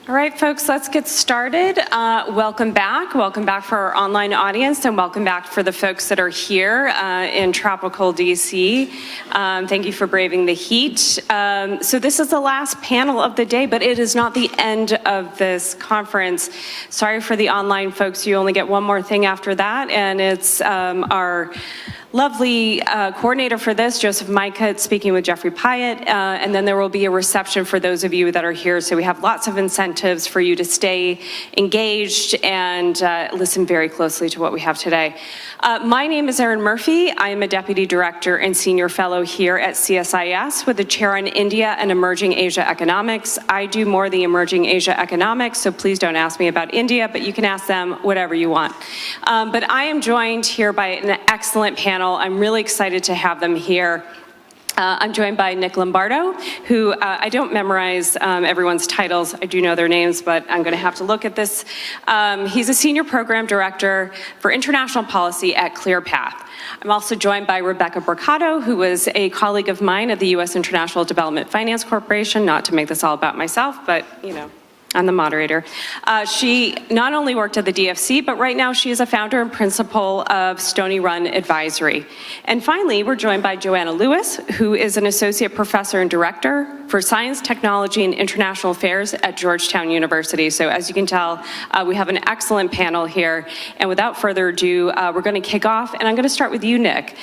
All right, folks, let's get started. Welcome back. Welcome back for our online audience, and welcome back for the folks that are here in tropical DC. Thank you for braving the heat. So this is the last panel of the day, but it is not the end of this conference. Sorry for the online folks, you only get one more thing after that, and it's our lovely coordinator for this, Joseph Micah, speaking with Jeffrey Pyatt, and then there will be a reception for those of you that are here. So we have lots of incentives for you to stay engaged and listen very closely to what we have today. My name is Erin Murphy. I am a Deputy Director and Senior Fellow here at CSIS with a chair on India and Emerging Asia Economics. I do more the Emerging Asia Economics, so please don't ask me about India, but you can ask them whatever you want. But I am joined here by an excellent panel. I'm really excited to have them here. I'm joined by Nick Lombardo, who I don't memorize everyone's titles. I do know their names, but I'm going to have to look at this. He's a Senior Program Director for International Policy at ClearPath. I'm also joined by Rebecca Brocado, who was a colleague of mine at the U.S. International Development Finance Corporation, not to make this all about myself, but, you know, I'm the moderator. She not only worked at the DFC, but right now she is a founder and principal of Stony Run Advisory. And finally, we're joined by Joanna Lewis, who is an associate professor and director for science, technology, and international affairs at Georgetown University. So as you can tell, we have an excellent panel here. And without further ado, we're going to kick off, and I'm going to start with you, Nick.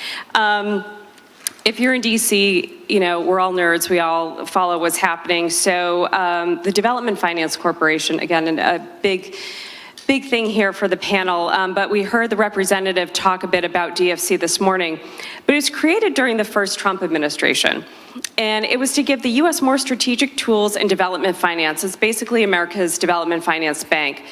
If you're in DC, you know, we're all nerds, we all follow what's happening. So the Development Finance Corporation, again, a big thing here for the panel, but we heard the representative talk a bit about DFC this morning. But it was created during the first Trump administration. And it was to give the US more strategic tools in development finance. It's basically America's development finance bank.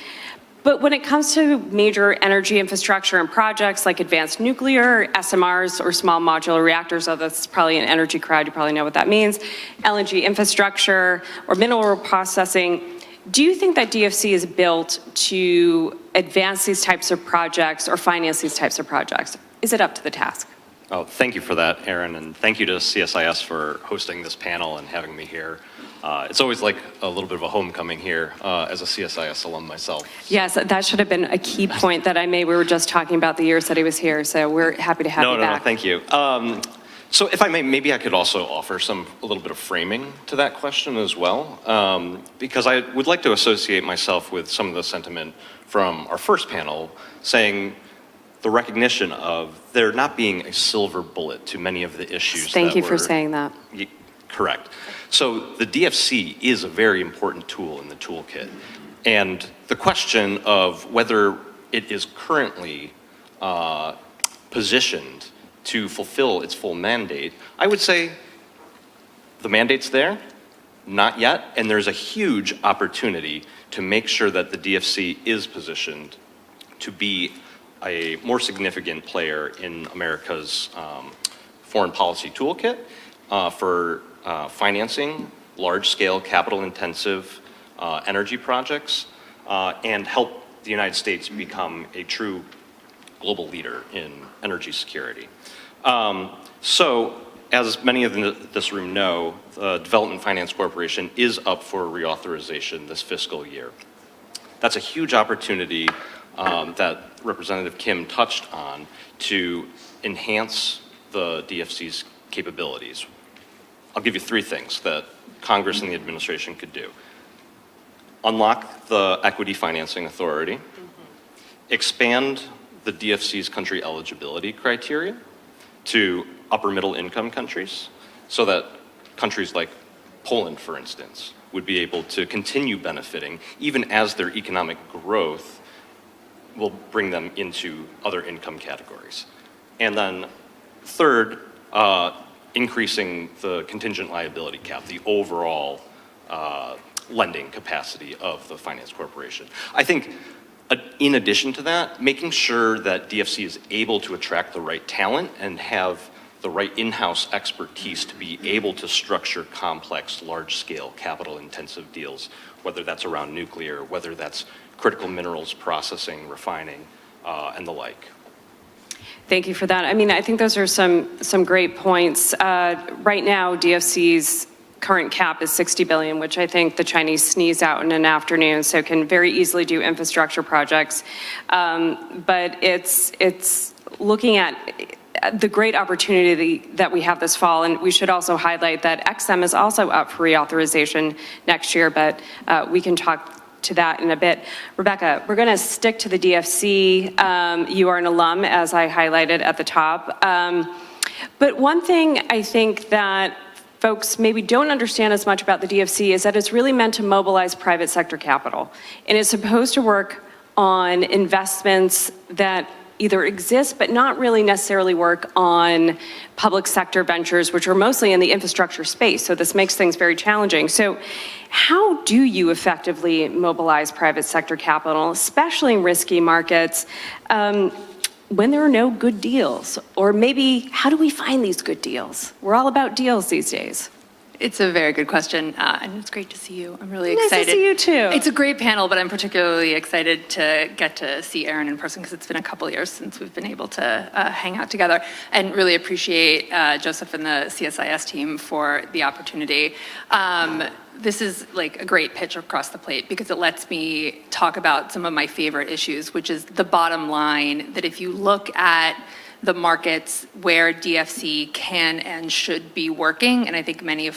But when it comes to major energy infrastructure and projects like advanced nuclear, SMRs, or small modular reactors, although that's probably an energy crowd, you probably know what that means, LNG infrastructure, or mineral processing, do you think that DFC is built to advance these types of projects or finance these types of projects? Is it up to the task? Oh, thank you for that, Erin, and thank you to CSIS for hosting this panel and having me here. It's always like a little bit of a homecoming here as a CSIS alum myself. Yes, that should have been a key point that I made. We were just talking about the years that he was here, so we're happy to have you back. No, thank you. So if I may, maybe I could also offer a little bit of framing to that question as well, because I would like to associate myself with some of the sentiment from our first panel, saying the recognition of there not being a silver bullet to many of the issues. Thank you for saying that. Correct. So the DFC is a very important tool in the toolkit. And the question of whether it is currently positioned to fulfill its full mandate, I would say the mandate's there, not yet, and there's a huge opportunity to make sure that the DFC is positioned to be a more significant player in America's foreign policy toolkit for financing large-scale, capital-intensive energy projects and help the United States become a true global leader in energy security. So, as many of this room know, the Development Finance Corporation is up for reauthorization this fiscal year. That's a huge opportunity that Representative Kim touched on to enhance the DFC's capabilities. I'll give you three things that Congress and the administration could do. Unlock the equity financing authority, expand the DFC's country eligibility criteria to upper middle income countries so that countries like Poland, for instance, would be able to continue benefiting even as their economic growth will bring them into other income categories. And then third, increasing the contingent liability cap, the overall lending capacity of the finance corporation. I think in addition to that, making sure that DFC is able to attract the right talent and have the right in-house expertise to be able to structure complex, large-scale, capital-intensive deals, whether that's around nuclear, whether that's critical minerals processing, refining, and the like. Thank you for that. I mean, I think those are some great points. Right now, DFC's current cap is 60 billion, which I think the Chinese sneeze out in an afternoon, so can very easily do infrastructure projects. But it's looking at the great opportunity that we have this fall, and we should also highlight that XM is also up for reauthorization next year, but we can talk to that in a bit. Rebecca, we're going to stick to the DFC. You are an alum, as I highlighted at the top. But one thing I think that folks maybe don't understand as much about the DFC is that it's really meant to mobilize private sector capital. And it's supposed to work on investments that either exist but not really necessarily work on public sector ventures, which are mostly in the infrastructure space. So this makes things very challenging. So how do you effectively mobilize private sector capital, especially in risky markets, when there are no good deals? Or maybe, how do we find these good deals? We're all about deals these days. It's a very good question, and it's great to see you. I'm really excited. Nice to see you too. It's a great panel, but I'm particularly excited to get to see Aaron in person because it's been a couple of years since we've been able to hang out together, and really appreciate Joseph and the CSIS team for the opportunity. This is like a great pitch across the plate because it lets me talk about some of my favorite issues, which is the bottom line that if you look at the markets where DFC can and should be working, and I think many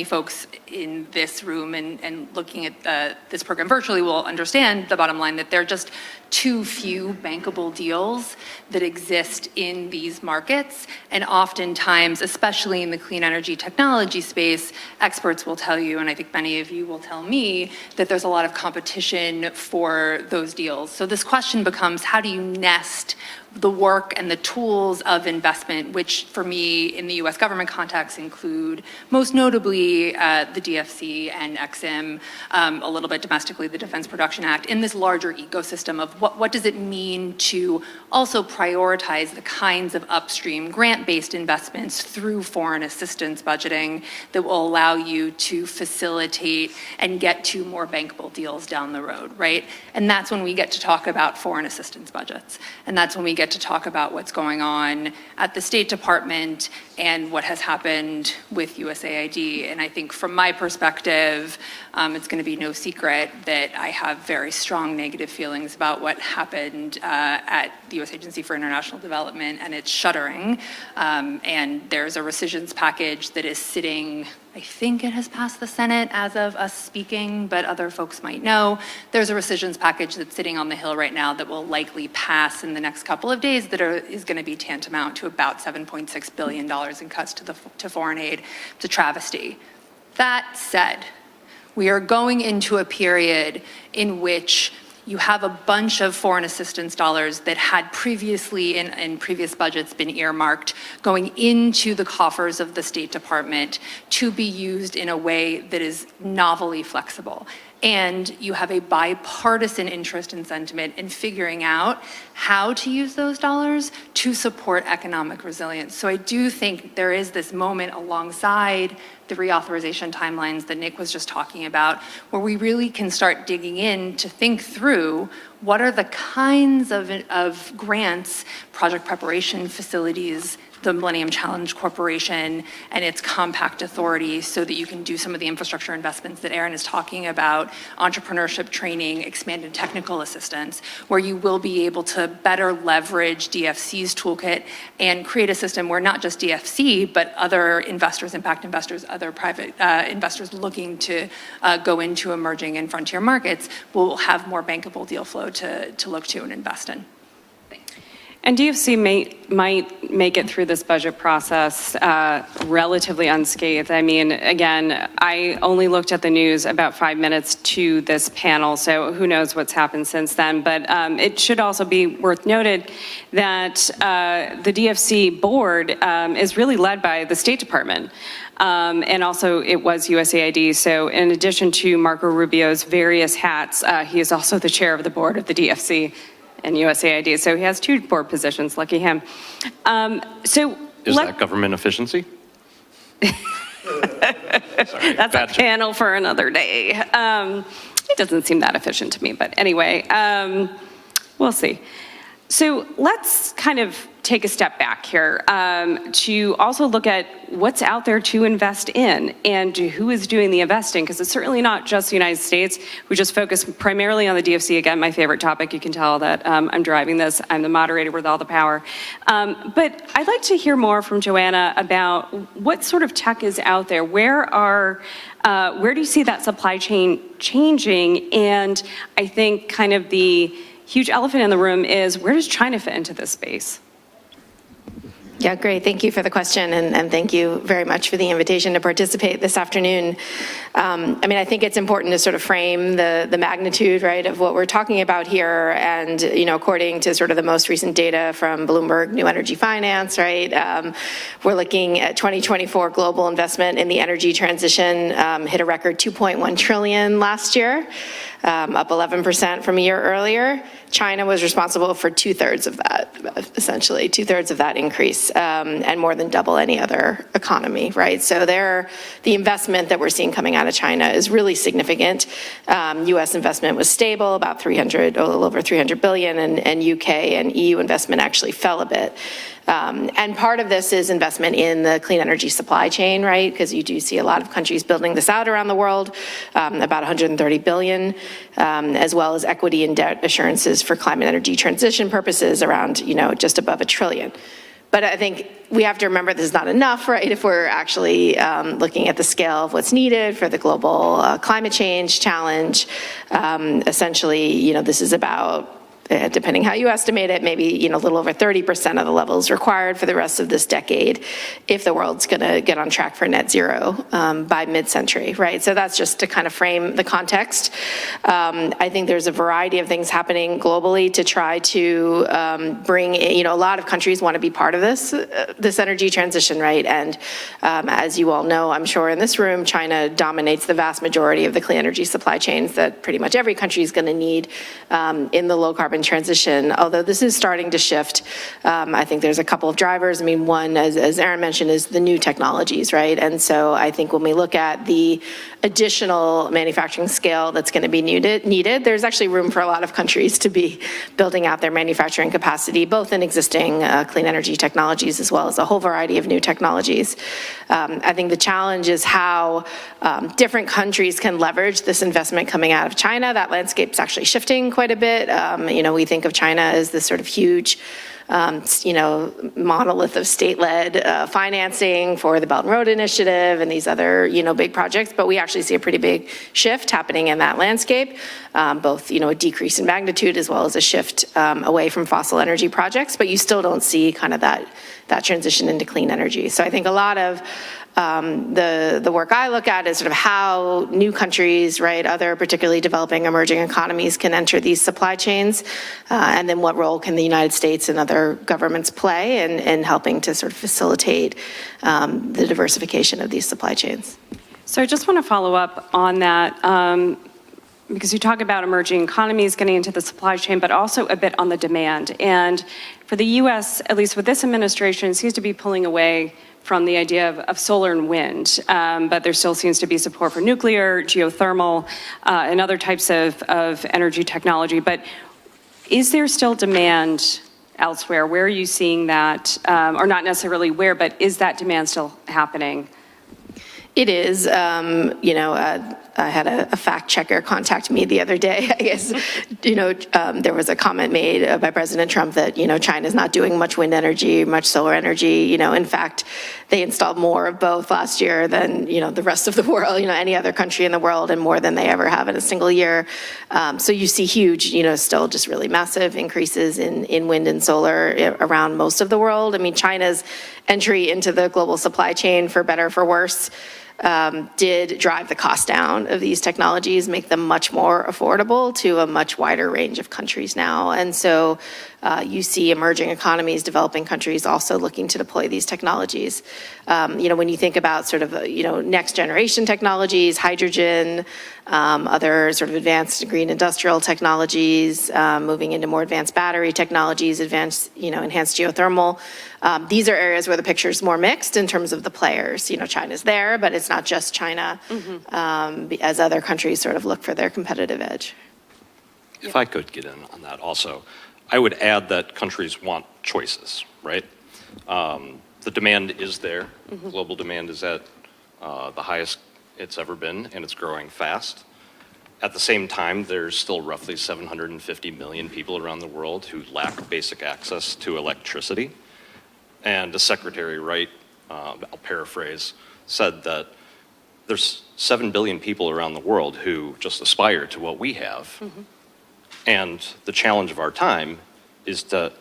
folks in this room and looking at this program virtually will understand the bottom line that there are just too few bankable deals that exist in these markets. And oftentimes, especially in the clean energy technology space, experts will tell you, and I think many of you will tell me, that there's a lot of competition for those deals. So this question becomes, how do you nest the work and the tools of investment, which for me in the US government context include most notably the DFC and XM, a little bit domestically the Defense Production Act, in this larger ecosystem of what does it mean to also prioritize the kinds of upstream grant-based investments through foreign assistance budgeting that will allow you to facilitate and get to more bankable deals down the road, right? And that's when we get to talk about foreign assistance budgets. And that's when we get to talk about what's going on at the State Department and what has happened with USAID. And I think from my perspective, it's going to be no secret that I have very strong negative feelings about what happened at the U.S. Agency for International Development, and it's shuddering. And there's a rescissions package that is sitting, I think it has passed the Senate as of us speaking, but other folks might know. There's a rescissions package that's sitting on the Hill right now that will likely pass in the next couple of days that is going to be tantamount to about $7.6 billion in cuts to foreign aid. It's a travesty. That said, we are going into a period in which you have a bunch of foreign assistance dollars that had previously in previous budgets been earmarked going into the coffers of the State Department to be used in a way that is novelly flexible. And you have a bipartisan interest and sentiment in figuring out how to use those dollars to support economic resilience. So I do think there is this moment alongside the reauthorization timelines that Nick was just talking about, where we really can start digging in to think through what are the kinds of grants, project preparation facilities, the Millennium Challenge Corporation and its compact authority so that you can do some of the infrastructure investments that Aaron is talking about, entrepreneurship training, expanded technical assistance, where you will be able to better leverage DFC's toolkit and create a system where not just DFC, but other investors, impact investors, other private investors looking to go into emerging and frontier markets will have more bankable deal flow to look to and invest in. And DFC might make it through this budget process relatively unscathed. I mean, again, I only looked at the news about 5 minutes to this panel, so who knows what's happened since then. But it should also be worth noted that the DFC board is really led by the State Department. And also it was USAID. So in addition to Marco Rubio's various hats, he is also the chair of the board of the DFC and USAID. So he has two board positions, lucky him. Is that government efficiency? Sorry, that's a panel for another day. It doesn't seem that efficient to me, but anyway, we'll see. So let's kind of take a step back here to also look at what's out there to invest in and who is doing the investing, because it's certainly not just the United States. We just focus primarily on the DFC. Again, my favorite topic. You can tell that I'm driving this. I'm the moderator with all the power. But I'd like to hear more from Joanna about what sort of tech is out there. Where do you see that supply chain changing? And I think kind of the huge elephant in the room is, where does China fit into this space? Yeah, great. Thank you for the question, and thank you very much for the invitation to participate this afternoon. I mean, I think it's important to sort of frame the magnitude, right, of what we're talking about here. And, you know, according to sort of the most recent data from Bloomberg New Energy Finance, right, we're looking at 2024 global investment in the energy transition hit a record 2.1 trillion last year, up 11% from a year earlier. China was responsible for 2/3 of that, essentially, 2/3 of that increase, and more than double any other economy, right? So the investment that we're seeing coming out of China is really significant. U.S. investment was stable, about a little over 300 billion, and UK and EU investment actually fell a bit. And part of this is investment in the clean energy supply chain, right? Because you do see a lot of countries building this out around the world, about 130 billion, as well as equity and debt assurances for climate energy transition purposes around, you know, just above $1 trillion. But I think we have to remember this is not enough, right? If we're actually looking at the scale of what's needed for the global climate change challenge, essentially, you know, this is about, depending how you estimate it, maybe, you know, a little over 30% of the levels required for the rest of this decade if the world's going to get on track for net zero by mid-century, right? So that's just to kind of frame the context. I think there's a variety of things happening globally to try to bring, you know, a lot of countries want to be part of this energy transition, right? And as you all know, I'm sure in this room, China dominates the vast majority of the clean energy supply chains that pretty much every country is going to need in the low carbon transition, although this is starting to shift. I think there's a couple of drivers. I mean, one, as Erin mentioned, is the new technologies, right? And so I think when we look at the additional manufacturing scale that's going to be needed, there's actually room for a lot of countries to be building out their manufacturing capacity, both in existing clean energy technologies as well as a whole variety of new technologies. I think the challenge is how different countries can leverage this investment coming out of China. That landscape's actually shifting quite a bit. You know, we think of China as this sort of huge, you know, monolith of state-led financing for the Belt and Road Initiative and these other, you know, big projects. But we actually see a pretty big shift happening in that landscape, both, you know, a decrease in magnitude as well as a shift away from fossil energy projects. But you still don't see kind of that transition into clean energy. So I think a lot of the work I look at is sort of how new countries, right, other particularly developing emerging economies can enter these supply chains, and then what role can the United States and other governments play in helping to sort of facilitate the diversification of these supply chains. So I just want to follow up on that, because you talk about emerging economies getting into the supply chain, but also a bit on the demand. And for the U.S., at least with this administration, seems to be pulling away from the idea of solar and wind, but there still seems to be support for nuclear, geothermal, and other types of energy technology. But is there still demand elsewhere? Where are you seeing that, or not necessarily where, but is that demand still happening? It is. You know, I had a fact checker contact me the other day. I guess, you know, there was a comment made by President Trump that, you know, China's not doing much wind energy, much solar energy. You know, in fact, they installed more of both last year than, you know, the rest of the world, you know, any other country in the world, and more than they ever have in a single year. So you see huge, you know, still just really massive increases in wind and solar around most of the world. I mean, China's entry into the global supply chain, for better or for worse, did drive the cost down of these technologies, make them much more affordable to a much wider range of countries now. And so you see emerging economies, developing countries also looking to deploy these technologies. You know, when you think about sort of, you know, next generation technologies, hydrogen, other sort of advanced green industrial technologies, moving into more advanced battery technologies, advanced, you know, enhanced geothermal. These are areas where the picture is more mixed in terms of the players. You know, China's there, but it's not just China, as other countries sort of look for their competitive edge. If I could get in on that also. I would add that countries want choices, right? The demand is there. Global demand is at the highest it's ever been, and it's growing fast. At the same time, there's still roughly 750 million people around the world who lack basic access to electricity. And as Secretary Wright, I'll paraphrase, said that there's 7 billion people around the world who just aspire to what we have. And the challenge of our time is to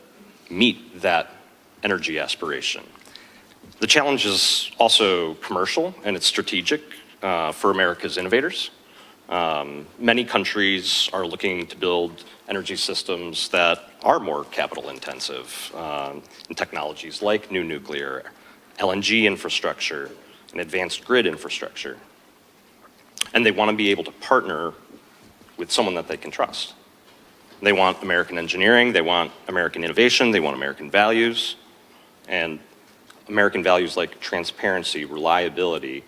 meet that energy aspiration. The challenge is also commercial and it's strategic for America's innovators. Many countries are looking to build energy systems that are more capital intensive in technologies like new nuclear, LNG infrastructure, and advanced grid infrastructure. And they want to be able to partner with someone that they can trust. They want American engineering, they want American innovation, they want American values, and American values like transparency, reliability,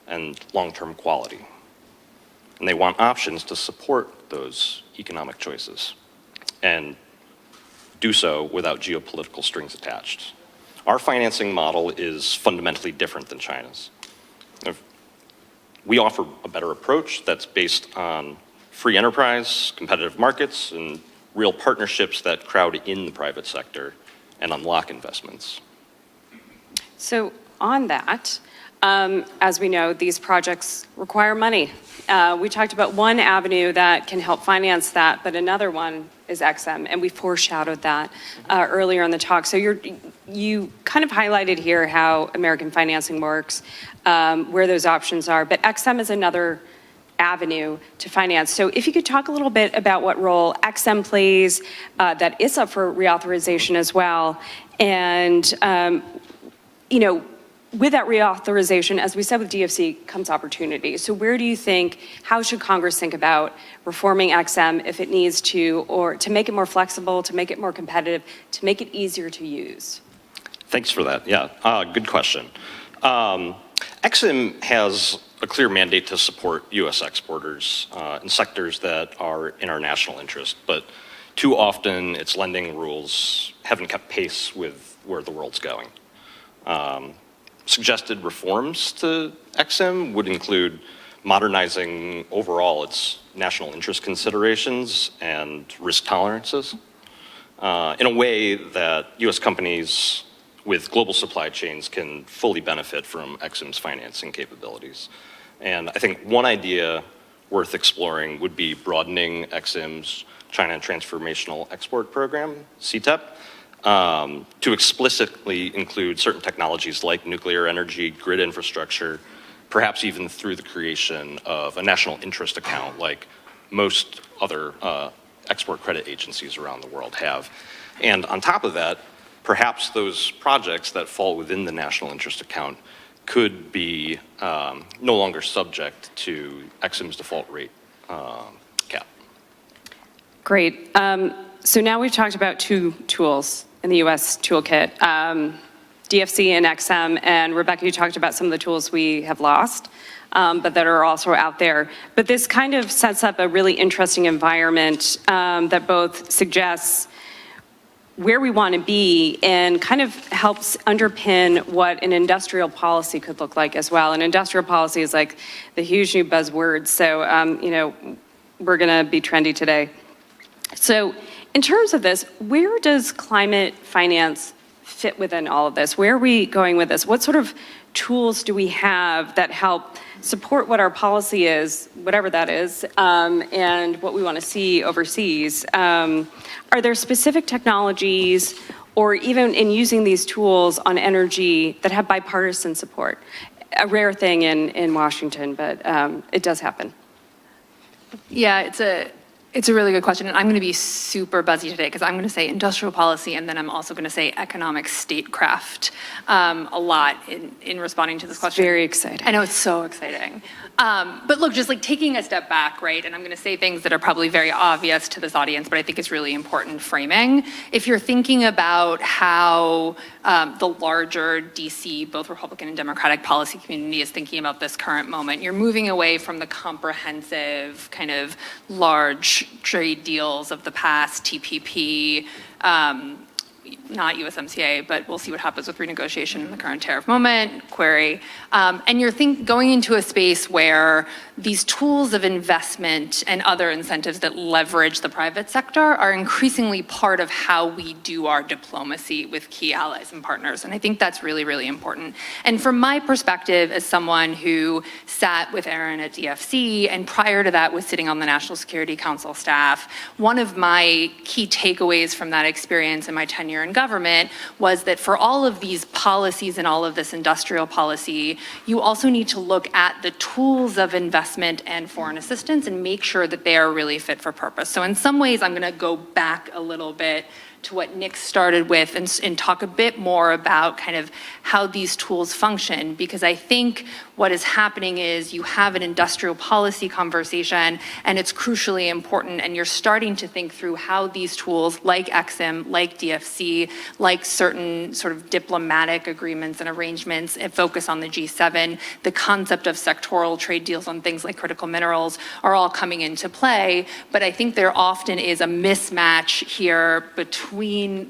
and long-term quality. And they want options to support those economic choices and do so without geopolitical strings attached. Our financing model is fundamentally different than China's. We offer a better approach that's based on free enterprise, competitive markets, and real partnerships that crowd in the private sector and unlock investments. So on that, as we know, these projects require money. We talked about one avenue that can help finance that, but another one is XM, and we foreshadowed that earlier in the talk. So you kind of highlighted here how American financing works, where those options are, but XM is another avenue to finance. So if you could talk a little bit about what role XM plays, that is up for reauthorization as well, and with that reauthorization, as we said with DFC, comes opportunity. So where do you think, how should Congress think about reforming XM if it needs to, or to make it more flexible, to make it more competitive, to make it easier to use? Thanks for that. Yeah, good question. XM has a clear mandate to support U.S. exporters in sectors that are in our national interest, but too often its lending rules haven't kept pace with where the world's going. Suggested reforms to XM would include modernizing overall its national interest considerations and risk tolerances in a way that U.S. companies with global supply chains can fully benefit from XM's financing capabilities. And I think one idea worth exploring would be broadening XM's China Transformational Export Program, CTEP, to explicitly include certain technologies like nuclear energy, grid infrastructure, perhaps even through the creation of a national interest account like most other export credit agencies around the world have. And on top of that, perhaps those projects that fall within the national interest account could be no longer subject to XM's default rate cap. Great. So now we've talked about two tools in the U.S. toolkit, DFC and XM, and Rebecca, you talked about some of the tools we have lost, but that are also out there. But this kind of sets up a really interesting environment that both suggests where we want to be and kind of helps underpin what an industrial policy could look like as well. And industrial policy is like the huge new buzzword, so we're going to be trendy today. So in terms of this, where does climate finance fit within all of this? Where are we going with this? What sort of tools do we have that help support what our policy is, whatever that is, and what we want to see overseas? Are there specific technologies or even in using these tools on energy that have bipartisan support? A rare thing in Washington, but it does happen. Yeah, it's a really good question, and I'm going to be super buzzy today because I'm going to say industrial policy, and then I'm also going to say economic statecraft a lot in responding to this question. Very exciting. I know, it's so exciting. But look, just like taking a step back, right, and I'm going to say things that are probably very obvious to this audience, but I think it's really important framing. If you're thinking about how the larger DC, both Republican and Democratic policy community is thinking about this current moment, you're moving away from the comprehensive kind of large trade deals of the past, TPP, not USMCA, but we'll see what happens with renegotiation in the current tariff moment, query. And you're going into a space where these tools of investment and other incentives that leverage the private sector are increasingly part of how we do our diplomacy with key allies and partners. And I think that's really, really important. And from my perspective, as someone who sat with Aaron at DFC and prior to that was sitting on the National Security Council staff, one of my key takeaways from that experience in my tenure in government was that for all of these policies and all of this industrial policy, you also need to look at the tools of investment and foreign assistance and make sure that they are really fit for purpose. So in some ways, I'm going to go back a little bit to what Nick started with and talk a bit more about kind of how these tools function, because I think what is happening is you have an industrial policy conversation and it's crucially important, and you're starting to think through how these tools like EXIM, like DFC, like certain sort of diplomatic agreements and arrangements and focus on the G7, the concept of sectoral trade deals on things like critical minerals are all coming into play. But I think there often is a mismatch here between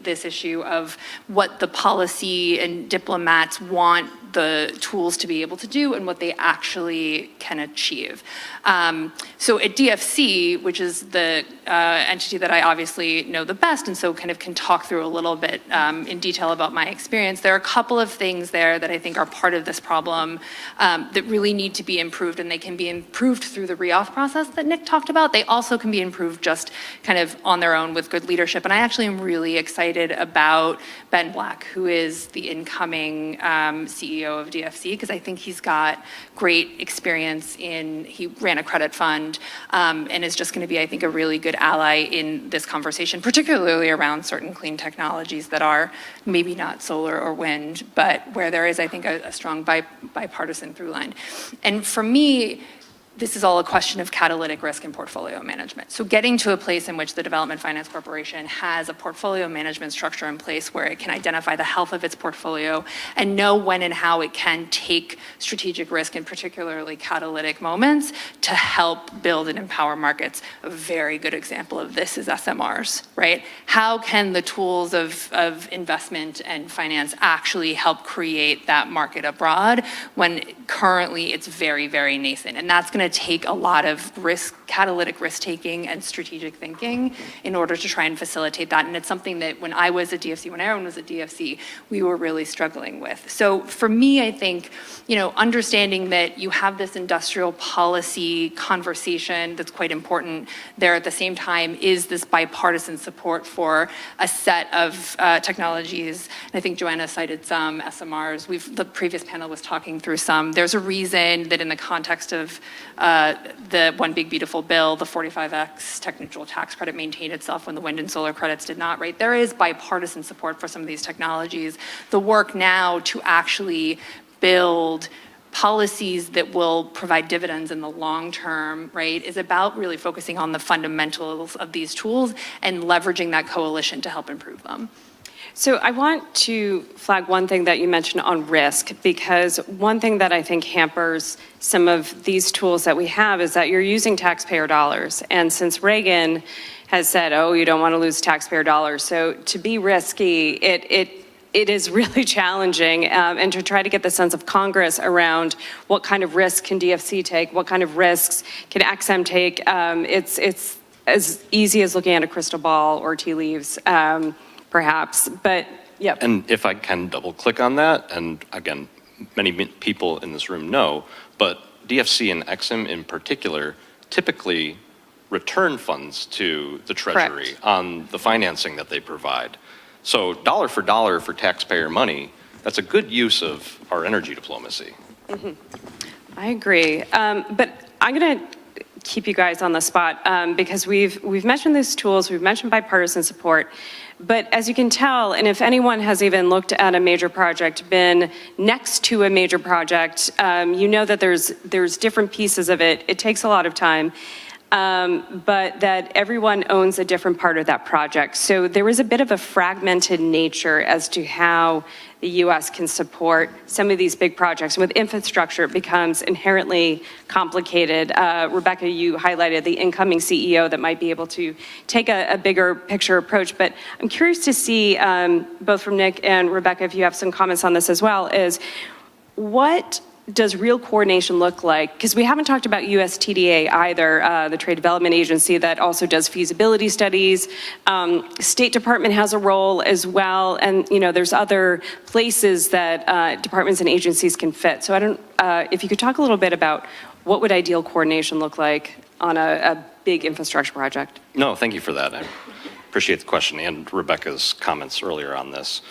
this issue of what the policy and diplomats want the tools to be able to do and what they actually can achieve. So at DFC, which is the entity that I obviously know the best, and so kind of can talk through a little bit in detail about my experience, there are a couple of things there that I think are part of this problem that really need to be improved, and they can be improved through the reauth process that Nick talked about. They also can be improved just kind of on their own with good leadership. And I actually am really excited about Ben Black, who is the incoming CEO of DFC, because I think he's got great experience he ran a credit fund and is just going to be, I think, a really good ally in this conversation, particularly around certain clean technologies that are maybe not solar or wind, but where there is, I think, a strong bipartisan through line. And for me, this is all a question of catalytic risk and portfolio management. So getting to a place in which the Development Finance Corporation has a portfolio management structure in place where it can identify the health of its portfolio and know when and how it can take strategic risk, and particularly catalytic moments, to help build and empower markets. A very good example of this is SMRs, right? How can the tools of investment and finance actually help create that market abroad when currently it's very, very nascent? And that's going to take a lot of catalytic risk-taking and strategic thinking in order to try and facilitate that. And it's something that when I was at DFC, when Aaron was at DFC, we were really struggling with. So for me, I think, understanding that you have this industrial policy conversation that's quite important there at the same time is this bipartisan support for a set of technologies. And I think Joanna cited some SMRs. The previous panel was talking through some. There's a reason that in the context of the One Big Beautiful Bill, the 45X technical tax credit maintained itself when the wind and solar credits did not, right? There is bipartisan support for some of these technologies. The work now to actually build policies that will provide dividends in the long term, right, is about really focusing on the fundamentals of these tools and leveraging that coalition to help improve them. So I want to flag one thing that you mentioned on risk, because one thing that I think hampers some of these tools that we have is that you're using taxpayer dollars. And since Reagan has said, oh, you don't want to lose taxpayer dollars, so to be risky, it is really challenging, and to try to get the sense of Congress around what kind of risk can DFC take, what kind of risks can XM take. It's as easy as looking at a crystal ball or tea leaves, perhaps, but yeah. And if I can double click on that, and again, many people in this room know, but DFC and EXIM in particular typically return funds to the Treasury Correct. on the financing that they provide. So dollar for taxpayer money, that's a good use of our energy diplomacy. Mm-hmm. I agree, but I'm going to keep you guys on the spot because we've mentioned these tools, we've mentioned bipartisan support, but as you can tell, and if anyone has even looked at a major project, been next to a major project, you know that there's different pieces of it. It takes a lot of time. but that everyone owns a different part of that project. So there was a bit of a fragmented nature as to how the U.S. can support some of these big projects. And with infrastructure, it becomes inherently complicated. Rebecca, you highlighted the incoming CEO that might be able to take a bigger picture approach, but I'm curious to see, both from Nick and Rebecca, if you have some comments on this as well, is what does real coordination look like? Because we haven't talked about USTDA either, the Trade Development Agency that also does feasibility studies. State Department has a role as well, and there's other places that departments and agencies can fit. So I don't, if you could talk a little bit about what would ideal coordination look like on a big infrastructure project? No, thank you for that. I appreciate the question and Rebecca's comments earlier on this.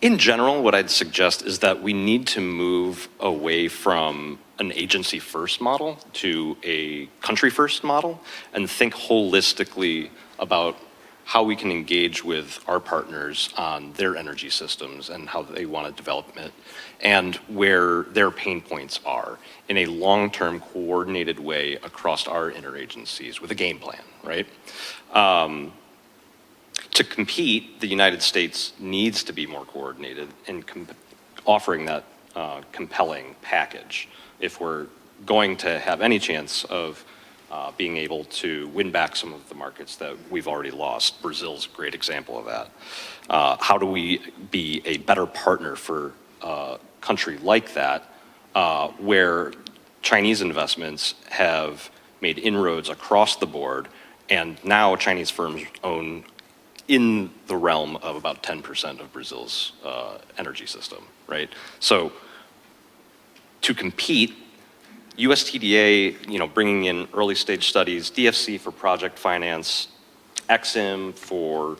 In general, what I'd suggest is that we need to move away from an agency-first model to a country-first model and think holistically about how we can engage with our partners on their energy systems and how they want to develop it and where their pain points are in a long-term coordinated way across our interagencies with a game plan, right? To compete, the United States needs to be more coordinated in offering that compelling package if we're going to have any chance of being able to win back some of the markets that we've already lost. Brazil's a great example of that. How do we be a better partner for a country like that where Chinese investments have made inroads across the board and now Chinese firms own in the realm of about 10% of Brazil's energy system, right? So to compete, USTDA, bringing in early stage studies, DFC for project finance, EXIM for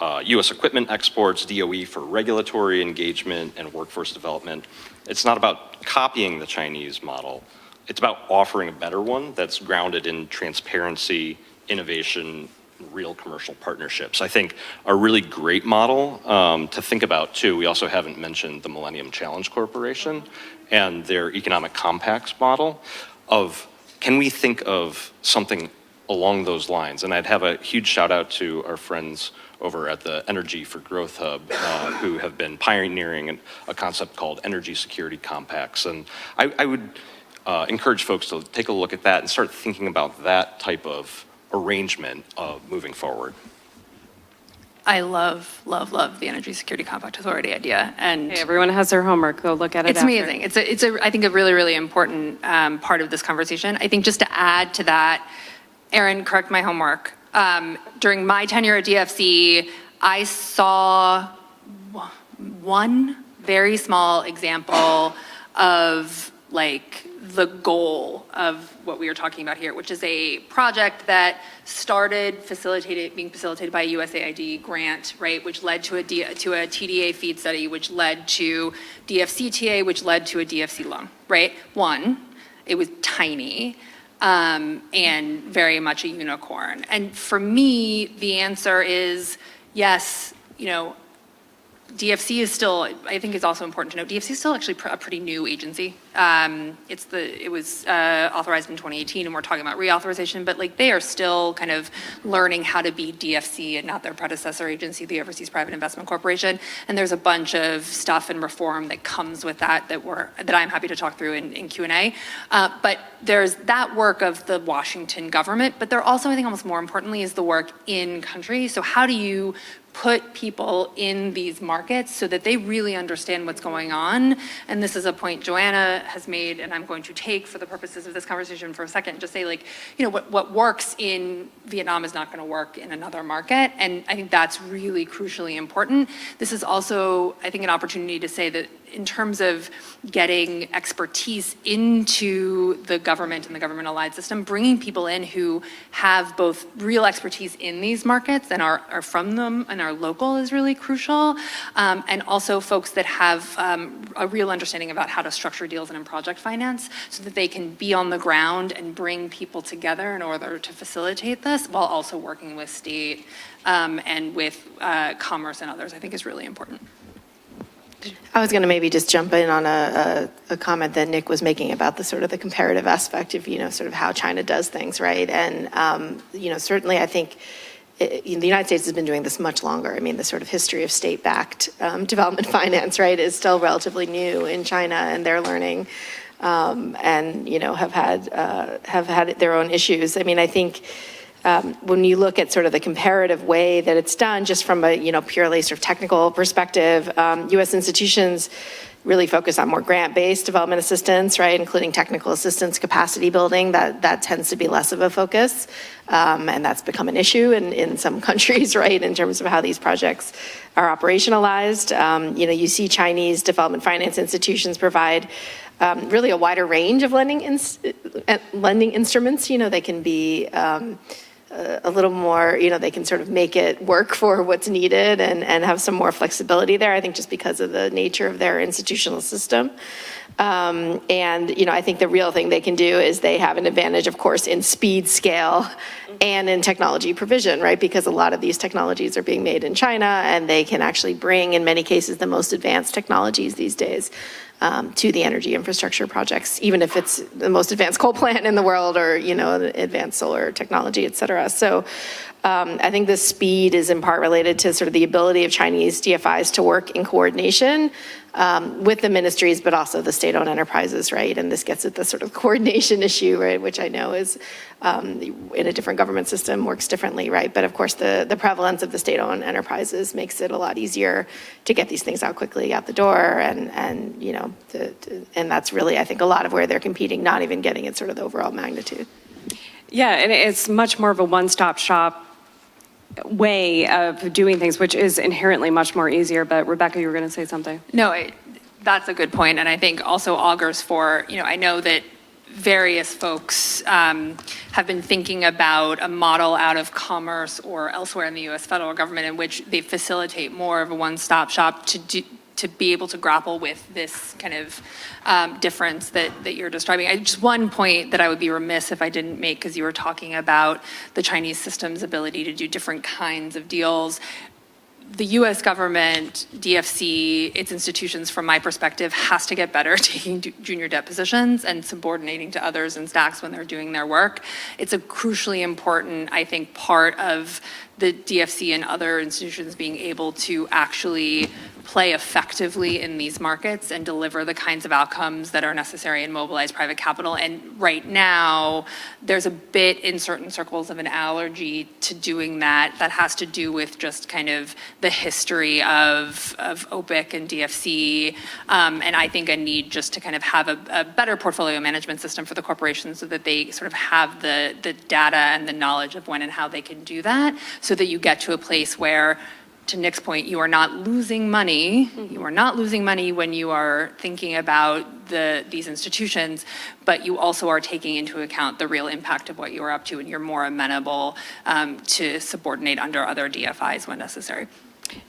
US equipment exports, DOE for regulatory engagement and workforce development. It's not about copying the Chinese model. It's about offering a better one that's grounded in transparency, innovation, real commercial partnerships. I think a really great model to think about too, we also haven't mentioned the Millennium Challenge Corporation and their economic compacts model of, can we think of something along those lines? And I'd have a huge shout out to our friends over at the Energy for Growth Hub who have been pioneering a concept called energy security compacts. And I would encourage folks to take a look at that and start thinking about that type of arrangement of moving forward. I love the Energy Security Compact Authority idea, and hey, everyone has their homework. Go look at it. It's amazing. It's I think a really important part of this conversation. I think just to add to that, Aaron, correct my homework. During my tenure at DFC, I saw one very small example of the goal of what we are talking about here, which is a project that started being facilitated by a USAID grant, right, which led to a TDA feed study, which led to DFCTA, which led to a DFC loan, right? One, it was tiny and very much a unicorn. And for me, the answer is yes, DFC is still, I think it's also important to note, DFC is still actually a pretty new agency. It was authorized in 2018 and we're talking about reauthorization, but they are still kind of learning how to be DFC and not their predecessor agency, the Overseas Private Investment Corporation. And there's a bunch of stuff and reform that comes with that I'm happy to talk through in Q&A. But there's that work of the Washington government, but there also, I think almost more importantly, is the work in country. So how do you put people in these markets so that they really understand what's going on? And this is a point Joanna has made, and I'm going to take for the purposes of this conversation for a second, just say what works in Vietnam is not going to work in another market. And I think that's really crucially important. This is also, I think, an opportunity to say that in terms of getting expertise into the government and the government allied system, bringing people in who have both real expertise in these markets and are from them and are local is really crucial. And also folks that have a real understanding about how to structure deals and in project finance so that they can be on the ground and bring people together in order to facilitate this while also working with state and with commerce and others, I think is really important. I was going to maybe just jump in on a comment that Nick was making about the sort of the comparative aspect of, sort of how China does things, right? And, certainly I think the United States has been doing this much longer. I mean, the sort of history of state-backed development finance, right, is still relatively new in China, and they're learning and, have had their own issues. I mean, I think when you look at sort of the comparative way that it's done, just from a purely sort of technical perspective, U.S. institutions really focus on more grant-based development assistance, right, including technical assistance, capacity building. That tends to be less of a focus, and that's become an issue in some countries, right, in terms of how these projects are operationalized. You see Chinese development finance institutions provide really a wider range of lending instruments. They can be a little more, they can sort of make it work for what's needed and have some more flexibility there, I think, just because of the nature of their institutional system. I think the real thing they can do is they have an advantage, of course, in speed, scale, and in technology provision, right? Because a lot of these technologies are being made in China, and they can actually bring, in many cases, the most advanced technologies these days to the energy infrastructure projects, even if it's the most advanced coal plant in the world or, advanced solar technology, et cetera. So I think the speed is in part related to sort of the ability of Chinese DFIs to work in coordination with the ministries, but also the state-owned enterprises, right? And this gets at the sort of coordination issue, right, which I know is in a different government system works differently, right? But of course, the prevalence of the state-owned enterprises makes it a lot easier to get these things out quickly out the door, and that's really, I think, a lot of where they're competing, not even getting at sort of the overall magnitude. Yeah, and it's much more of a one-stop shop way of doing things, which is inherently much more easier. But Rebecca, you were going to say something. No, that's a good point, and I think also augurs for, I know that various folks have been thinking about a model out of Commerce or elsewhere in the U.S. federal government in which they facilitate more of a one-stop shop to be able to grapple with this kind of difference that you're describing. Just one point that I would be remiss if I didn't make, because you were talking about the Chinese system's ability to do different kinds of deals. The U.S. government, DFC, its institutions, from my perspective, has to get better at taking junior debt positions and subordinating to others in stacks when they're doing their work. It's a crucially important, I think, part of the DFC and other institutions being able to actually play effectively in these markets and deliver the kinds of outcomes that are necessary and mobilize private capital. And right now, there's a bit in certain circles of an allergy to doing that. That has to do with just kind of the history of OPIC and DFC, and I think a need just to kind of have a better portfolio management system for the corporations so that they sort of have the data and the knowledge of when and how they can do that, so that you get to a place where, to Nick's point, you are not losing money. You are not losing money when you are thinking about these institutions, but you also are taking into account the real impact of what you are up to, and you're more amenable to subordinate under other DFIs when necessary.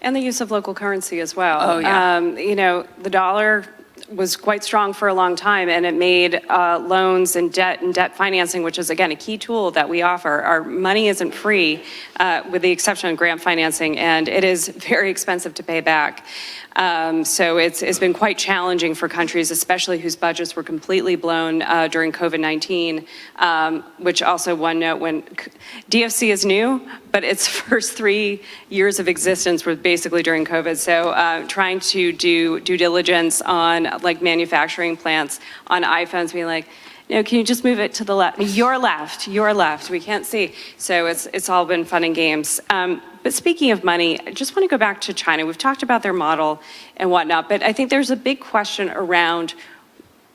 And the use of local currency as well. Oh, yeah. The dollar was quite strong for a long time, and it made loans and debt financing, which is, again, a key tool that we offer. Our money isn't free, with the exception of grant financing, and it is very expensive to pay back. So it's been quite challenging for countries, especially whose budgets were completely blown during COVID-19, which also, one note, when DFC is new, but its first 3 years of existence were basically during COVID. So trying to do due diligence on like manufacturing plants on iPhones, being like, no, can you just move it to the left? Your left, we can't see. So it's all been fun and games. But speaking of money, I just want to go back to China. We've talked about their model and whatnot, but I think there's a big question around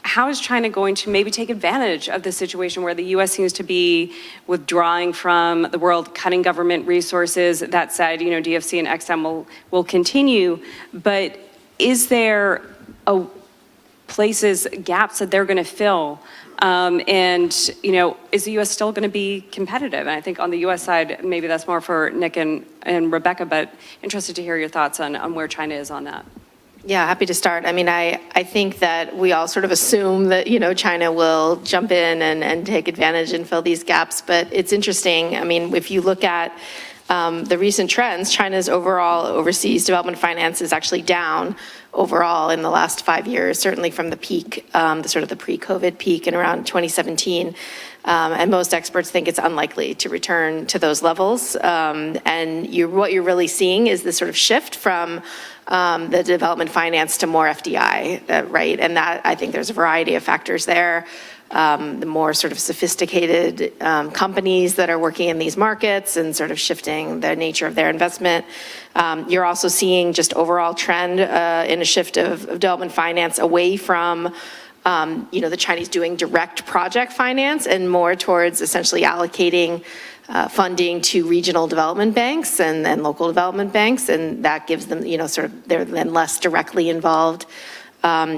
how is China going to maybe take advantage of the situation where the U.S. seems to be withdrawing from the world, cutting government resources? That said, DFC and XM will continue, but is there gaps that they're going to fill? Is the U.S. still going to be competitive? And I think on the U.S. side, maybe that's more for Nick and Rebecca, but interested to hear your thoughts on where China is on that. Yeah, happy to start. I mean, I think that we all sort of assume that, China will jump in and take advantage and fill these gaps, but it's interesting. I mean, if you look at the recent trends, China's overall overseas development finance is actually down overall in the last 5 years, certainly from the peak, the sort of the pre-COVID peak in around 2017. And most experts think it's unlikely to return to those levels. And what you're really seeing is this sort of shift from the development finance to more FDI, right? And that, I think there's a variety of factors there. The more sort of sophisticated companies that are working in these markets and sort of shifting the nature of their investment. You're also seeing just overall trend in a shift of development finance away from the Chinese doing direct project finance and more towards essentially allocating funding to regional development banks and local development banks, and that gives them, they're then less directly involved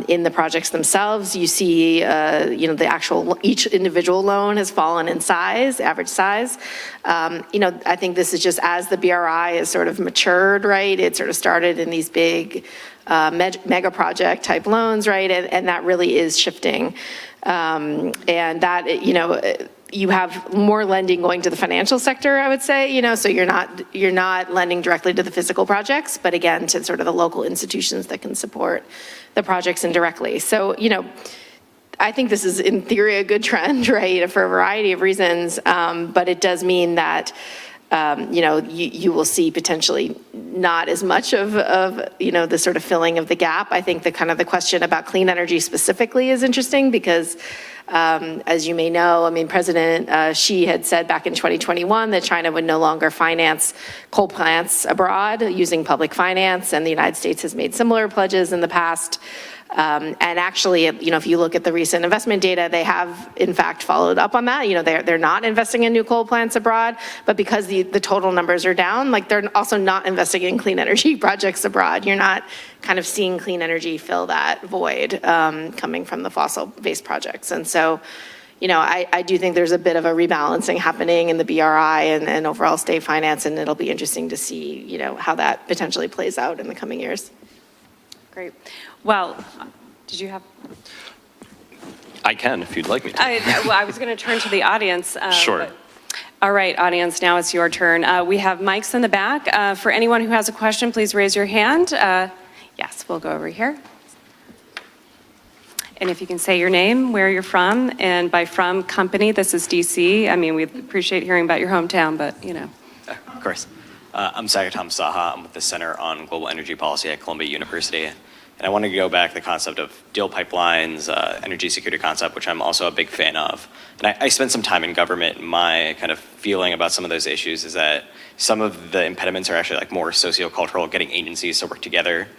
in the projects themselves. You see, the actual, each individual loan has fallen in size, average size. I think this is just as the BRI has sort of matured, right? It sort of started in these big mega project type loans, right? And that really is shifting. And that, you have more lending going to the financial sector, I would say, so you're not lending directly to the physical projects, but again, to sort of the local institutions that can support the projects indirectly. So, I think this is in theory a good trend, right, for a variety of reasons, but it does mean that you will see potentially not as much of the sort of filling of the gap. I think the question about clean energy specifically is interesting because, as you may know, President Xi had said back in 2021 that China would no longer finance coal plants abroad using public finance, and the United States has made similar pledges in the past. And actually, if you look at the recent investment data, they have in fact followed up on that. They're not investing in new coal plants abroad, but because the total numbers are down, they're also not investing in clean energy projects abroad. You're not kind of seeing clean energy fill that void coming from the fossil-based projects. And so, I do think there's a bit of a rebalancing happening in the BRI and overall state finance, and it'll be interesting to see, how that potentially plays out in the coming years. Great. Well, did you have? I can, if you'd like me to. I was going to turn to the audience. Sure. All right, audience, now it's your turn. We have mics in the back. For anyone who has a question, please raise your hand. Yes, we'll go over here. And if you can say your name, where you're from, and by from company, this is DC. We appreciate hearing about your hometown, but Of course. I'm Sagatam Saha. I'm with the Center on Global Energy Policy at Columbia University. And I want to go back to the concept of deal pipelines, energy security concept, which I'm also a big fan of. And I spent some time in government. My kind of feeling about some of those issues is that some of the impediments are actually more sociocultural, getting agencies to work together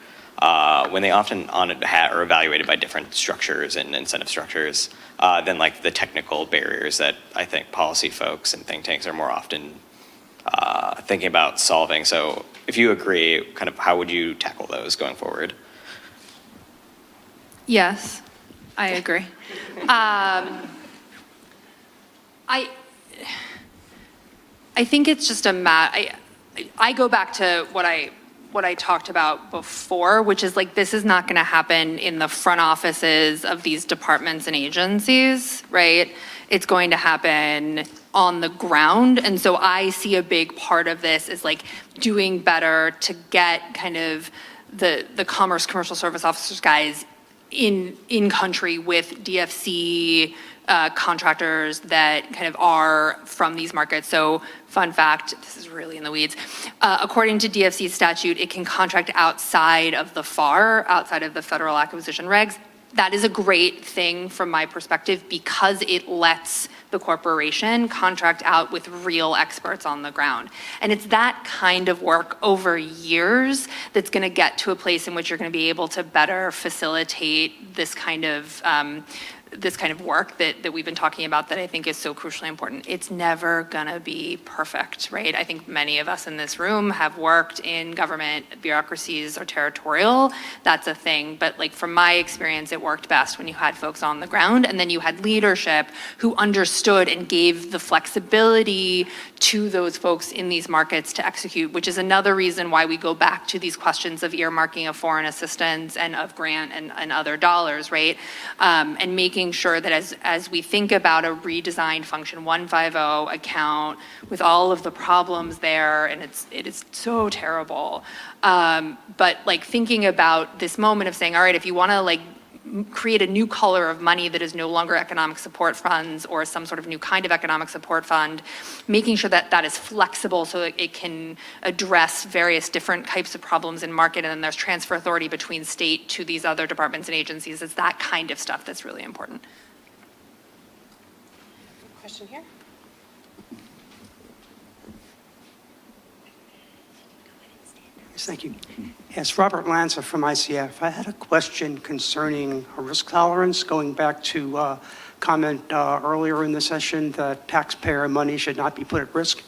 when they often are evaluated by different structures and incentive structures than the technical barriers that I think policy folks and think tanks are more often thinking about solving. So if you agree, kind of how would you tackle those going forward? Yes, I agree. I think it's just a matter. I go back to what I talked about before, which is this is not going to happen in the front offices of these departments and agencies, right? It's going to happen on the ground. And so I see a big part of this is doing better to get kind of the commercial service officers guys in country with DFC contractors that kind of are from these markets. So fun fact, this is really in the weeds. According to DFC statute, it can contract outside of the FAR, outside of the federal acquisition regs. That is a great thing from my perspective because it lets the corporation contract out with real experts on the ground. And it's that kind of work over years that's going to get to a place in which you're going to be able to better facilitate this kind of work that we've been talking about that I think is so crucially important. It's never gonna be perfect, right? I think many of us in this room have worked in government bureaucracies or territorial. That's a thing, but from my experience, it worked best when you had folks on the ground and then you had leadership who understood and gave the flexibility to those folks in these markets to execute, which is another reason why we go back to these questions of earmarking of foreign assistance and of grant and other dollars, right? And making making sure that as we think about a redesigned function 150 account with all of the problems there, and it is so terrible, but like thinking about this moment of saying, all right, if you want to like create a new color of money that is no longer economic support funds or some sort of new kind of economic support fund, making sure that that is flexible so that it can address various different types of problems in market, and then there's transfer authority between state to these other departments and agencies. It's that kind of stuff that's really important. Question here. Yes, thank you. Yes, Robert Lanza from ICF. I had a question concerning a risk tolerance, going back to comment earlier in the session that taxpayer money should not be put at risk.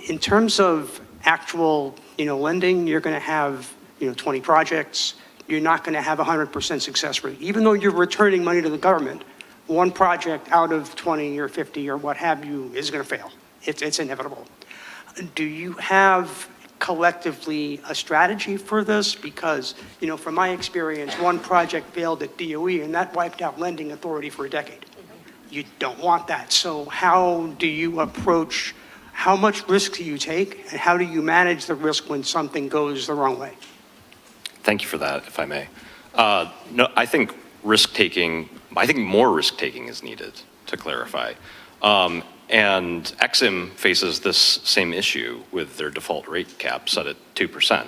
In terms of actual, lending, you're going to have, 20 projects. You're not going to have 100% success rate. Even though you're returning money to the government, one project out of 20 or 50 or what have you is going to fail. It's inevitable. Do you have collectively a strategy for this? Because, from my experience, one project failed at DOE and that wiped out lending authority for a decade. You don't want that. So how do you approach, how much risk do you take, and how do you manage the risk when something goes the wrong way? Thank you for that, if I may. No, I think more risk-taking is needed, to clarify. And Exim faces this same issue with their default rate cap set at 2%.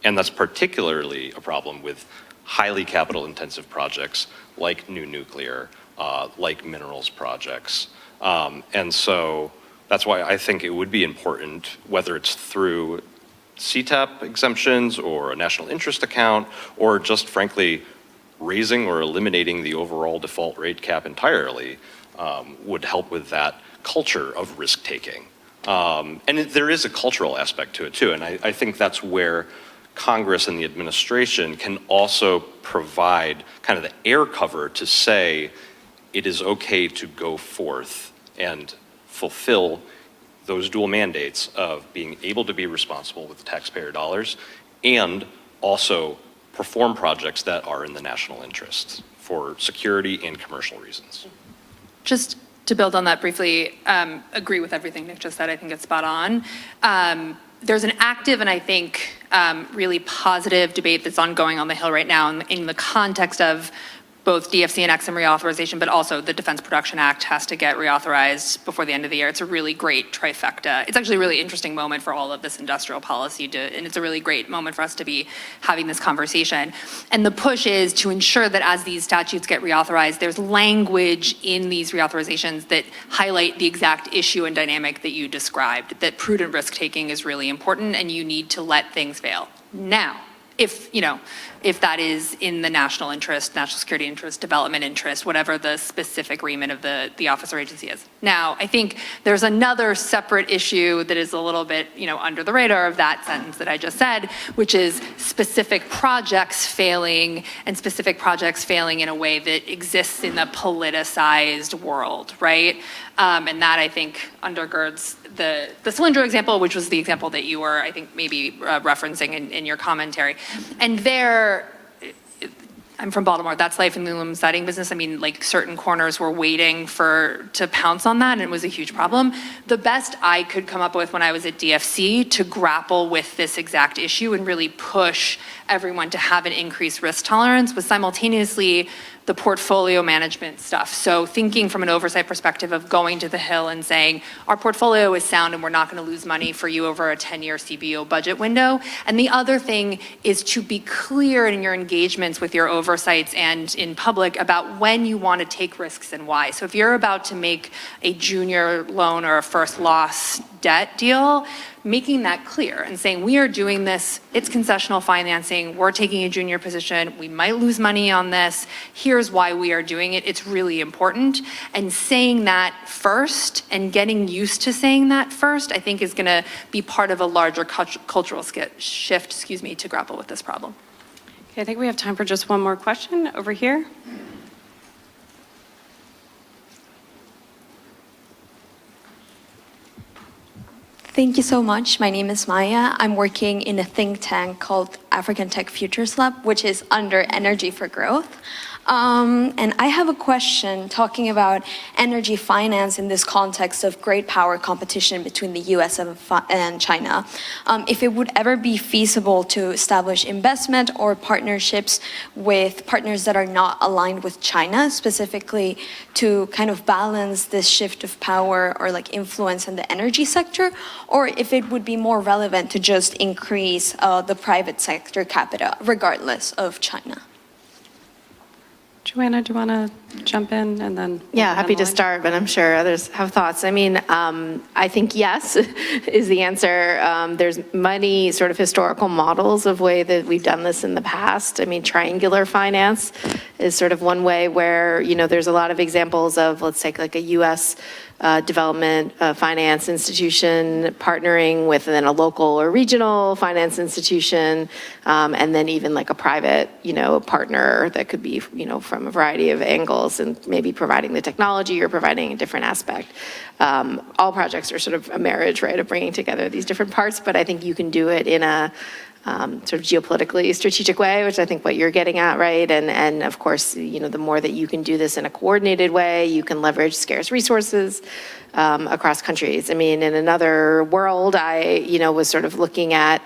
And that's particularly a problem with highly capital-intensive projects like new nuclear, like minerals projects. And so that's why I think it would be important, whether it's through CTAP exemptions or a national interest account, or just frankly, raising or eliminating the overall default rate cap entirely, would help with that culture of risk-taking. And there is a cultural aspect to it too, and I think that's where Congress and the administration can also provide kind of the air cover to say it is okay to go forth and fulfill those dual mandates of being able to be responsible with taxpayer dollars and also perform projects that are in the national interest for security and commercial reasons. Just to build on that briefly, agree with everything Nick just said. I think it's spot on. There's an active and I think really positive debate that's ongoing on the Hill right now in the context of both DFC and Exim reauthorization, but also the Defense Production Act has to get reauthorized before the end of the year. It's a really great trifecta. It's actually a really interesting moment for all of this industrial policy, and it's a really great moment for us to be having this conversation. And the push is to ensure that as these statutes get reauthorized, there's language in these reauthorizations that highlight the exact issue and dynamic that you described, that prudent risk-taking is really important and you need to let things fail. Now, if that is in the national interest, national security interest, development interest, whatever the specific remit of the office or agency is. Now, I think there's another separate issue that is a little bit, under the radar of that sentence that I just said, which is specific projects failing and specific projects failing in a way that exists in the politicized world, right? And that I think undergirds the Cylindro example, which was the example that you were, I think, maybe referencing in your commentary. And there, I'm from Baltimore, that's life in the aluminum siding business. I mean, like certain corners were waiting to pounce on that, and it was a huge problem. The best I could come up with when I was at DFC to grapple with this exact issue and really push everyone to have an increased risk tolerance was simultaneously the portfolio management stuff. So thinking from an oversight perspective of going to the Hill and saying, our portfolio is sound and we're not going to lose money for you over a 10-year CBO budget window. And the other thing is to be clear in your engagements with your oversights and in public about when you want to take risks and why. So if you're about to make a junior loan or a first loss debt deal, making that clear and saying, we are doing this, it's concessional financing, we're taking a junior position, we might lose money on this, here's why we are doing it, it's really important. And saying that first and getting used to saying that first, I think is gonna be part of a larger cultural shift, to grapple with this problem. Okay, I think we have time for just one more question over here. Thank you so much. My name is Maya. I'm working in a think tank called African Tech Futures Lab, which is under Energy for Growth. And I have a question talking about energy finance in this context of great power competition between the US and China. If it would ever be feasible to establish investment or partnerships with partners that are not aligned with China, specifically to kind of balance this shift of power or like influence in the energy sector, or if it would be more relevant to just increase the private sector capita regardless of China. Joanna, do you want to jump in and then? Yeah, happy to start, but I'm sure others have thoughts. I mean, I think yes is the answer. There's many sort of historical models of way that we've done this in the past. I mean, triangular finance is sort of one way where, you know, there's a lot of examples of, let's take like a US development finance institution partnering with then a local or regional finance institution, and then even like a private, you know, partner that could be, you know, from a variety of angles and maybe providing the technology or providing a different aspect. All projects are sort of a marriage, right, of bringing together these different parts, but I think you can do it in a sort of geopolitically strategic way, which I think what you're getting at, right? And of course, you know, the more that you can do this in a coordinated way, you can leverage scarce resources across countries. I mean, in another world, I, you know, was sort of looking at,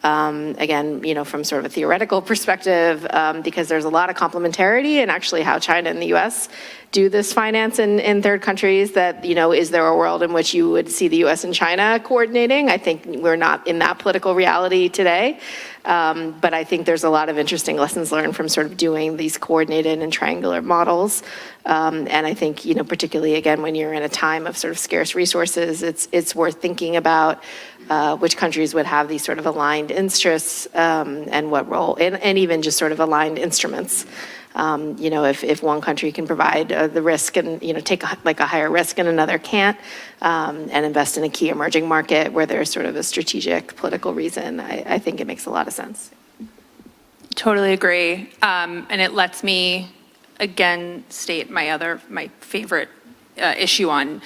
again, you know, from sort of a theoretical perspective, because there's a lot of complementarity in actually how China and the US do this finance in third countries, that, you know, is there a world in which you would see the US and China coordinating? I think we're not in that political reality today. But I think there's a lot of interesting lessons learned from sort of doing these coordinated and triangular models. And I think, you know, particularly again, when you're in a time of sort of scarce resources, it's worth thinking about which countries would have these sort of aligned interests, and what role, and even just sort of aligned instruments. You know, if one country can provide the risk and, you know, take a higher risk and another can't, and invest in a key emerging market where there's sort of a strategic political reason, I think it makes a lot of sense. Totally agree. And it lets me, again, state my favorite issue on,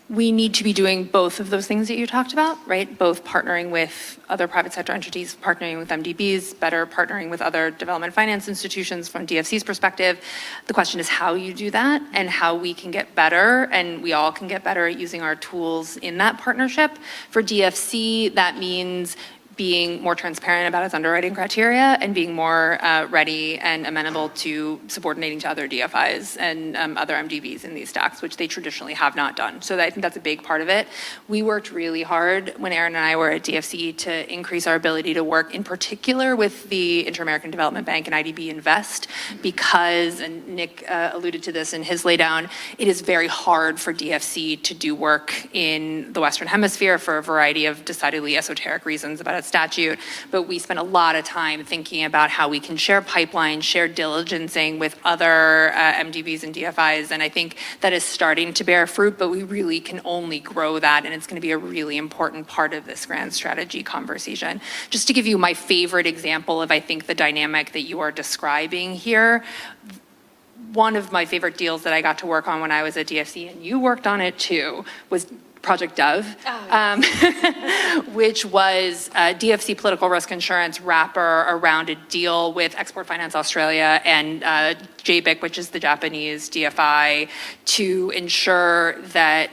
we need to be doing both of those things that you talked about, right? Both partnering with other private sector entities, partnering with MDBs, better partnering with other development finance institutions from DFC's perspective. The question is how you do that and how we can get better, and we all can get better at using our tools in that partnership. For DFC, that means being more transparent about its underwriting criteria and being more ready and amenable to subordinating to other DFIs and other MDBs in these stacks, which they traditionally have not done. So I think that's a big part of it. We worked really hard when Aaron and I were at DFC to increase our ability to work in particular with the Inter-American Development Bank and IDB Invest, because, and Nick alluded to this in his laydown, it is very hard for DFC to do work in the Western Hemisphere for a variety of decidedly esoteric reasons about its statute, but we spent a lot of time thinking about how we can share pipelines, share diligencing with other MDBs and DFIs, and I think that is starting to bear fruit, but we really can only grow that, and it's going to be a really important part of this grand strategy conversation. Just to give you my favorite example of, I think, the dynamic that you are describing here, one of my favorite deals that I got to work on when I was at DFC, and you worked on it too, was Project Dove, which was a DFC political risk insurance wrapper around a deal with Export Finance Australia and JBIC, which is the Japanese DFI, to ensure that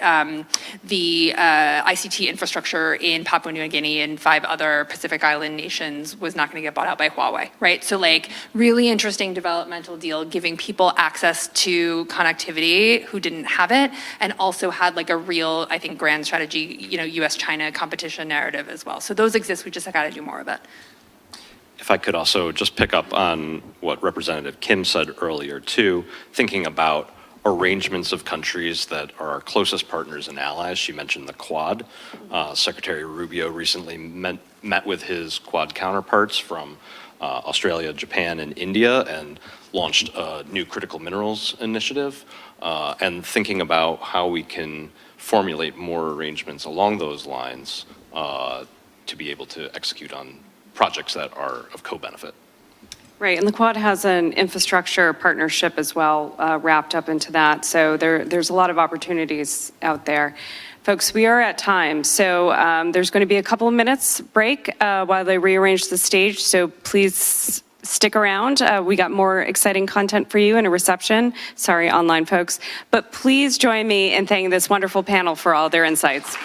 the ICT infrastructure in Papua New Guinea and 5 other Pacific Island nations was not going to get bought out by Huawei, right? So like really interesting developmental deal, giving people access to connectivity who didn't have it, and also had like a real, I think, grand strategy, you know, US-China competition narrative as well. So those exist, we just got to do more of it. If I could also just pick up on what Representative Kim said earlier too, thinking about arrangements of countries that are our closest partners and allies. She mentioned the Quad. Secretary Rubio recently met with his Quad counterparts from Australia, Japan, and India, and launched a new critical minerals initiative, and thinking about how we can formulate more arrangements along those lines to be able to execute on projects that are of co-benefit. Right, and the Quad has an infrastructure partnership as well wrapped up into that. So there's a lot of opportunities out there. Folks, we are at time, so there's going to be a couple of minutes break while they rearrange the stage. So please stick around. We got more exciting content for you and a reception. Sorry, online folks. But please join me in thanking this wonderful panel for all their insights.